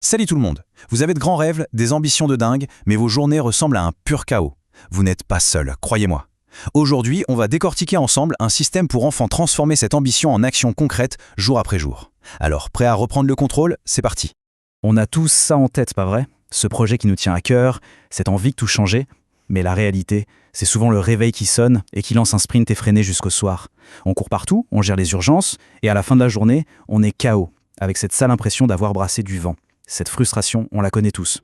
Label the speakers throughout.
Speaker 1: Salut tout le monde. Vous avez de grands rêves, des ambitions de dingue, mais vos journées ressemblent à un pur chaos. Vous n'êtes pas seul, croyez-moi. Aujourd'hui, on va décortiquer ensemble un système pour enfin transformer cette ambition en action concrète jour après jour. Alors, prêt à reprendre le contrôle? C'est parti.
Speaker 2: On a tous ça en tête, pas vrai? Ce projet qui nous tient à cœur, cette envie de tout changer. Mais la réalité, c'est souvent le réveil qui sonne et qui lance un sprint effréné jusqu'au soir. On court partout, on gère les urgences, et à la fin de la journée, on est KO, avec cette sale impression d'avoir brassé du vent. Cette frustration, on la connaît tous.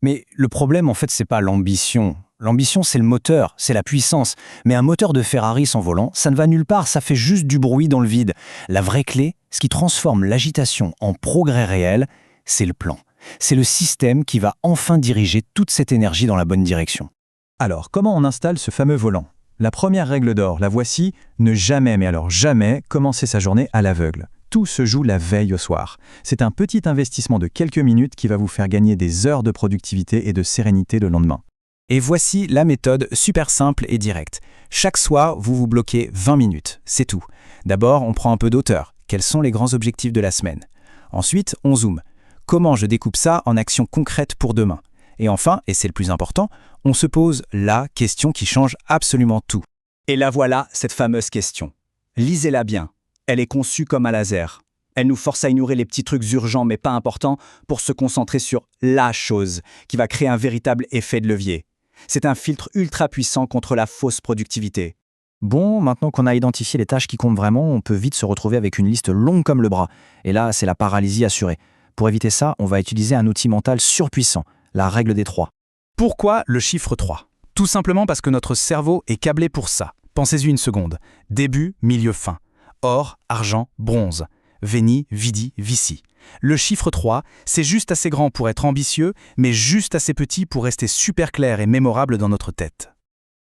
Speaker 3: Mais le problème, en fait, c'est pas l'ambition. L'ambition, c'est le moteur, c'est la puissance. Mais un moteur de Ferrari sans volant, ça ne va nulle part, ça fait juste du bruit dans le vide. La vraie clé, ce qui transforme l'agitation en progrès réel, c'est le plan. C'est le système qui va enfin diriger toute cette énergie dans la bonne direction.
Speaker 4: Alors, comment on installe ce fameux volant? La première règle d'or, la voici, ne jamais, mais alors jamais, commencer sa journée à l'aveugle. Tout se joue la veille au soir. C'est un petit investissement de quelques minutes qui va vous faire gagner des heures de productivité et de sérénité le lendemain.
Speaker 3: Et voici la méthode super simple et directe. Chaque soir, vous vous bloquez 20 minutes, c'est tout. D'abord, on prend un peu d'auteur. Quels sont les grands objectifs de la semaine? Ensuite, on zoome. Comment je découpe ça en actions concrètes pour demain? Et enfin, et c'est le plus important, on se pose la question qui change absolument tout. Et la voilà, cette fameuse question. Lisez-la bien. Elle est conçue comme un laser. Elle nous force à ignorer les petits trucs urgents mais pas importants pour se concentrer sur la chose qui va créer un véritable effet de levier. C'est un filtre ultra puissant contre la fausse productivité.
Speaker 2: Bon, maintenant qu'on a identifié les tâches qui comptent vraiment, on peut vite se retrouver avec une liste longue comme le bras. Et là, c'est la paralysie assurée. Pour éviter ça, on va utiliser un outil mental surpuissant, la règle des 3.
Speaker 1: Pourquoi le chiffre 3? Tout simplement parce que notre cerveau est câblé pour ça. Pensez-y une seconde. Début, milieu, fin. Or, argent, bronze. Veni, vidi, vici. Le chiffre 3, c'est juste assez grand pour être ambitieux, mais juste assez petit pour rester super clair et mémorable dans notre tête.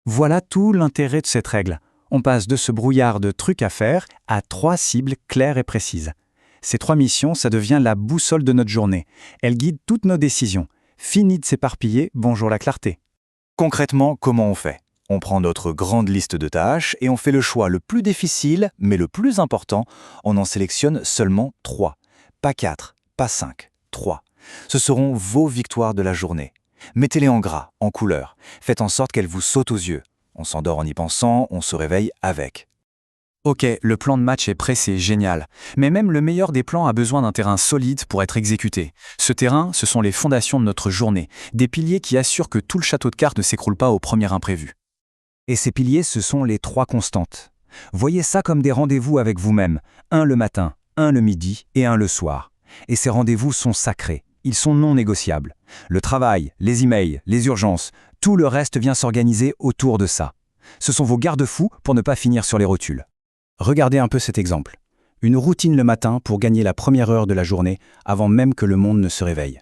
Speaker 3: Voilà tout l'intérêt de cette règle. On passe de ce brouillard de trucs à faire à 3 cibles claires et précises. Ces 3 missions, ça devient la boussole de notre journée. Elle guide toutes nos décisions. Fini de s'éparpiller, bonjour la clarté.
Speaker 5: Concrètement, comment on fait? On prend notre grande liste de tâches et on fait le choix le plus difficile, mais le plus important, on en sélectionne seulement 3. Pas 4, pas 5, 3. Ce seront vos victoires de la journée. Mettez-les en gras, en couleur. Faites en sorte qu'elles vous sautent aux yeux. On s'endort en y pensant, on se réveille avec.
Speaker 1: Ok, le plan de match est prêt, c'est génial. Mais même le meilleur des plans a besoin d'un terrain solide pour être exécuté. Ce terrain, ce sont les fondations de notre journée, des piliers qui assurent que tout le château de cartes ne s'écroule pas au premier imprévu.
Speaker 3: Et ces piliers, ce sont les 3 constantes. Voyez ça comme des rendez-vous avec vous-même. Un le matin, un le midi et un le soir. Et ces rendez-vous sont sacrés. Ils sont non négociables. Le travail, les emails, les urgences, tout le reste vient s'organiser autour de ça. Ce sont vos garde-fous pour ne pas finir sur les rotules. Regardez un peu cet exemple. Une routine le matin pour gagner la première heure de la journée avant même que le monde ne se réveille.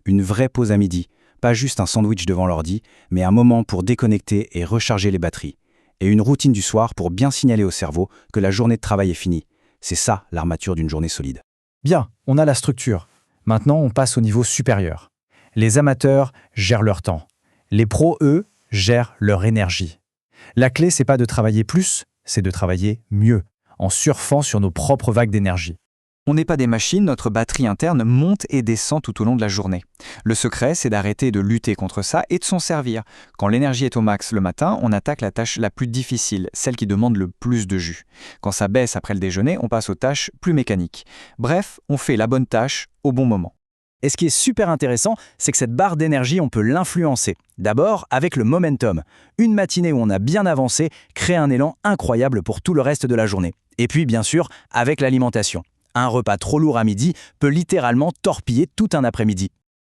Speaker 3: Une vraie pause à midi, pas juste un sandwich devant l'ordi, mais un moment pour déconnecter et recharger les batteries. Et une routine du soir pour bien signaler au cerveau que la journée de travail est finie. C'est ça l'armature d'une journée solide.
Speaker 2: Bien, on a la structure. Maintenant, on passe au niveau supérieur. Les amateurs gèrent leur temps. Les pros, eux, gèrent leur énergie. La clé, c'est pas de travailler plus, c'est de travailler mieux, en surfant sur nos propres vagues d'énergie.
Speaker 6: On n'est pas des machines, notre batterie interne monte et descend tout au long de la journée. Le secret, c'est d'arrêter de lutter contre ça et de s'en servir. Quand l'énergie est au max le matin, on attaque la tâche la plus difficile, celle qui demande le plus de jus. Quand ça baisse après le déjeuner, on passe aux tâches plus mécaniques. Bref, on fait la bonne tâche au bon moment.
Speaker 3: Et ce qui est super intéressant, c'est que cette barre d'énergie, on peut l'influencer. D'abord, avec le momentum. Une matinée où on a bien avancé crée un élan incroyable pour tout le reste de la journée. Et puis, bien sûr, avec l'alimentation. Un repas trop lourd à midi peut littéralement torpiller tout un après-midi.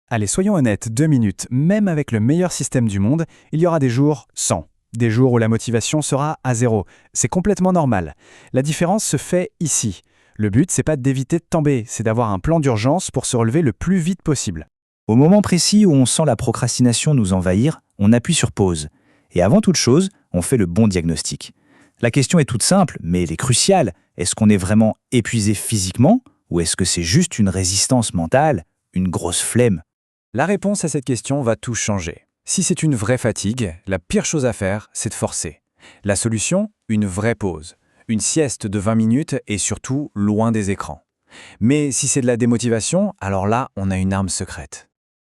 Speaker 4: Allez, soyons honnêtes, 2 minutes, même avec le meilleur système du monde, il y aura des jours sans. Des jours où la motivation sera à 0. C'est complètement normal. La différence se fait ici. Le but, c'est pas d'éviter de tomber, c'est d'avoir un plan d'urgence pour se relever le plus vite possible.
Speaker 2: Au moment précis où on sent la procrastination nous envahir, on appuie sur pause. Et avant toute chose, on fait le bon diagnostic. La question est toute simple, mais elle est cruciale. Est-ce qu'on est vraiment épuisé physiquement ou est-ce que c'est juste une résistance mentale, une grosse flemme?
Speaker 3: La réponse à cette question va tout changer. Si c'est une vraie fatigue, la pire chose à faire, c'est de forcer. La solution, une vraie pause. Une sieste de 20 minutes et surtout loin des écrans.
Speaker 4: Mais si c'est de la démotivation, alors là, on a une arme secrète.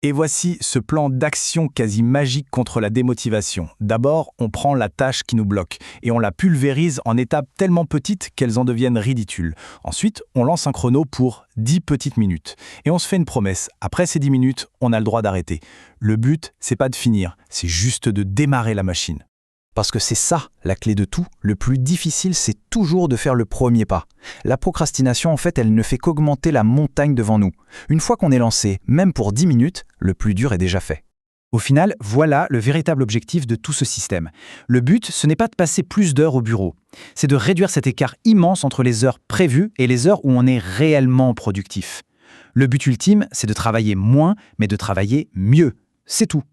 Speaker 1: Et voici ce plan d'action quasi magique contre la démotivation. D'abord, on prend la tâche qui nous bloque et on la pulvérise en étapes tellement petites qu'elles en deviennent ridicules. Ensuite, on lance un chrono pour 10 petites minutes. Et on se fait une promesse. Après ces 10 minutes, on a le droit d'arrêter. Le but, c'est pas de finir, c'est juste de démarrer la machine.
Speaker 2: Parce que c'est ça, la clé de tout. Le plus difficile, c'est toujours de faire le premier pas. La procrastination, en fait, elle ne fait qu'augmenter la montagne devant nous. Une fois qu'on est lancé, même pour 10 minutes, le plus dur est déjà fait.
Speaker 4: Au final, voilà le véritable objectif de tout ce système. Le but, ce n'est pas de passer plus d'heures au bureau. C'est de réduire cet écart immense entre les heures prévues et les heures où on est réellement productif. Le but ultime, c'est de travailler moins, mais de travailler mieux. C'est tout.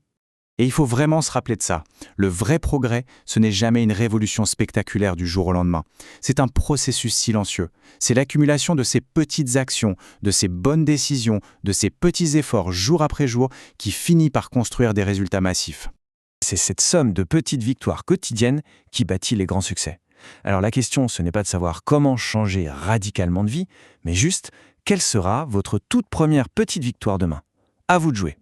Speaker 1: Et il faut vraiment se rappeler de ça. Le vrai progrès, ce n'est jamais une révolution spectaculaire du jour au lendemain. C'est un processus silencieux. C'est l'accumulation de ces petites actions, de ces bonnes décisions, de ces petits efforts jour après jour qui finit par construire des résultats massifs.
Speaker 4: C'est cette somme de petites victoires quotidiennes qui bâtit les grands succès. Alors la question, ce n'est pas de savoir comment changer radicalement de vie, mais juste quelle sera votre toute première petite victoire demain. À vous de jouer.